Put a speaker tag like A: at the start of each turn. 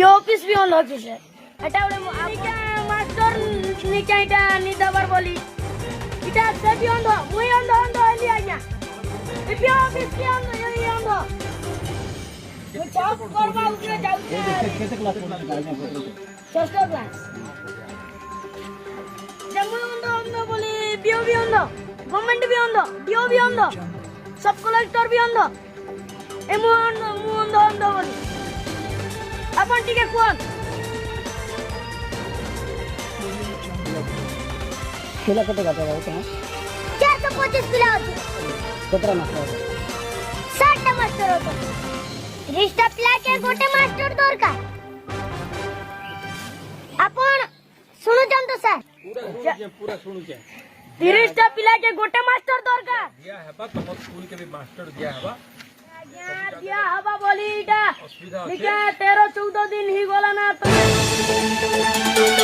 A: office भी on office है এটা ওরে আপনি মাস্টার নিকে এটা নি দাবার বলি এটা সবই অন্ধ মুই অন্ধ অন্ধ হলি আইয়া বি অফিস কি অন্ধ এই অন্ধ মুই চাপ করবা উঠে যাউছে কেতে ক্লাস পড়তে ষষ্ঠ ক্লাস জম্মু অন্ধ অন্ধ বলি বিও भी অন্ধ गवर्नमेंट भी অন্ধ ডিও भी অন্ধ सब कलेक्टर भी অন্ধ এমু অন্ধ অন্ধ বলি अपन টিকে কোন
B: पिला कते गाते हो तुम
A: 425 पिला होती
B: कतरा मास्टर
A: 60 मास्टर होतो रिश्ता पिला के गोटे मास्टर दरकार अपन सुनु जंतो सर
C: पूरा सुनु के
A: 30 टा पिला के गोटे मास्टर दरकार
C: दिया है बा तुम स्कूल के भी मास्टर दिया है बा
A: दिया हवा बोली इटा
C: असुविधा
A: निके 13 14 दिन ही गोला ना तो